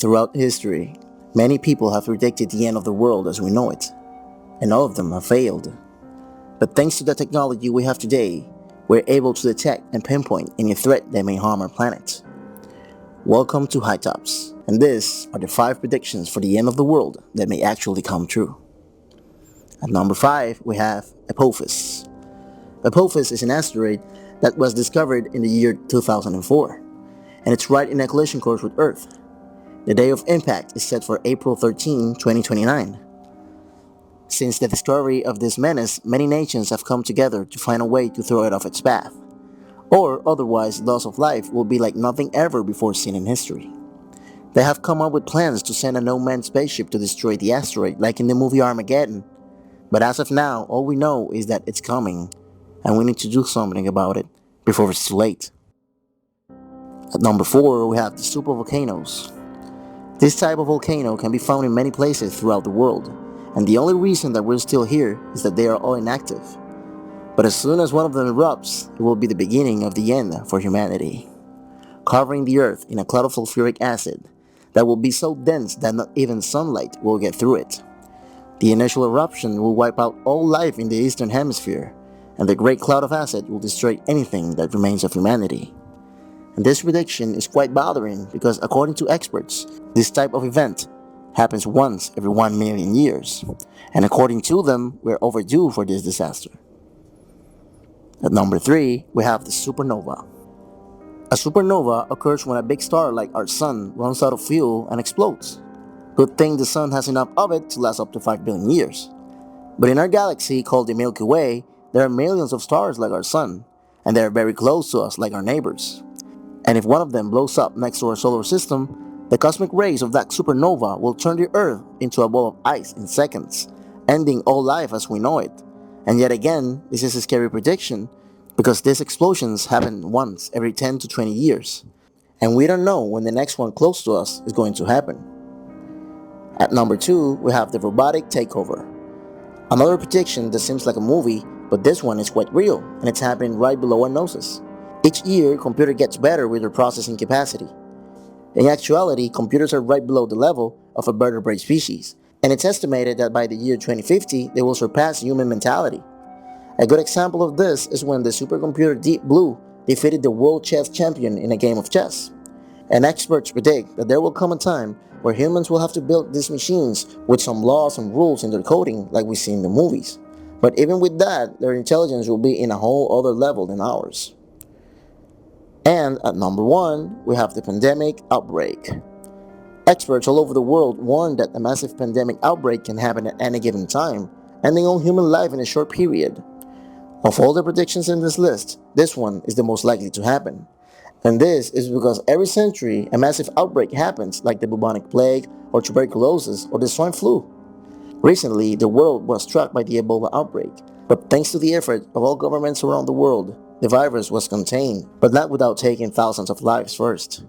Throughout history, many people have predicted the end of the world as we know it, and all of them have failed. But thanks to the technology we have today, we're able to detect and pinpoint any threat that may harm our planet. Welcome to High Tops, and these are the 5 predictions for the end of the world that may actually come true. At number 5, we have Apophis. Apophis is an asteroid that was discovered in the year 2004, and it's right in a collision course with Earth. The day of impact is set for April 13, 2029. Since the discovery of this menace, many nations have come together to find a way to throw it off its path, or otherwise loss of life will be like nothing ever before seen in history. They have come up with plans to send a no-man spaceship to destroy the asteroid like in the movie Armageddon, but as of now, all we know is that it's coming, and we need to do something about it before it's too late. At number 4, we have the supervolcanoes. This type of volcano can be found in many places throughout the world, and the only reason that we're still here is that they are all inactive. But as soon as one of them erupts, it will be the beginning of the end for humanity, covering the earth in a cloud of sulfuric acid that will be so dense that not even sunlight will get through it. The initial eruption will wipe out all life in the eastern hemisphere, and the great cloud of acid will destroy anything that remains of humanity. And this prediction is quite bothering because according to experts, this type of event happens once every 1 million years, and according to them, we're overdue for this disaster. At number 3, we have the supernova. A supernova occurs when a big star like our sun runs out of fuel and explodes. Good thing the sun has enough of it to last up to 5 billion years. But in our galaxy called the Milky Way, there are millions of stars like our sun, and they are very close to us like our neighbors. And if one of them blows up next to our solar system, the cosmic rays of that supernova will turn the Earth into a ball of ice in seconds, ending all life as we know it. And yet again, this is a scary prediction because these explosions happen once every 10 to 20 years, and we don't know when the next one close to us is going to happen. At number 2, we have the robotic takeover. Another prediction that seems like a movie, but this one is quite real, and it's happening right below our noses. Each year, computer gets better with their processing capacity. In actuality, computers are right below the level of a vertebrate species, and it's estimated that by the year 2050, they will surpass human mentality. A good example of this is when the supercomputer Deep Blue defeated the world chess champion in a game of chess. And experts predict that there will come a time where humans will have to build these machines with some laws and rules in their coding like we see in the movies. But even with that, their intelligence will be in a whole other level than ours. And at number 1, we have the pandemic outbreak. Experts all over the world warn that a massive pandemic outbreak can happen at any given time, ending all human life in a short period. Of all the predictions in this list, this one is the most likely to happen. And this is because every century a massive outbreak happens like the bubonic plague or tuberculosis or the swine flu. Recently, the world was struck by the Ebola outbreak, but thanks to the effort of all governments around the world, the virus was contained, but not without taking thousands of lives first.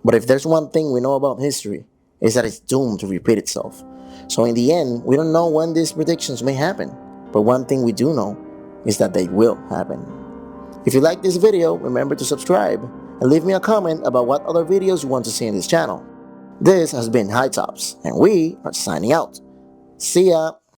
But if there's one thing we know about history, it's that it's doomed to repeat itself. So in the end, we don't know when these predictions may happen, but one thing we do know is that they will happen. If you like this video, remember to subscribe and leave me a comment about what other videos you want to see in this channel. This has been High Tops, and we are signing out. See ya!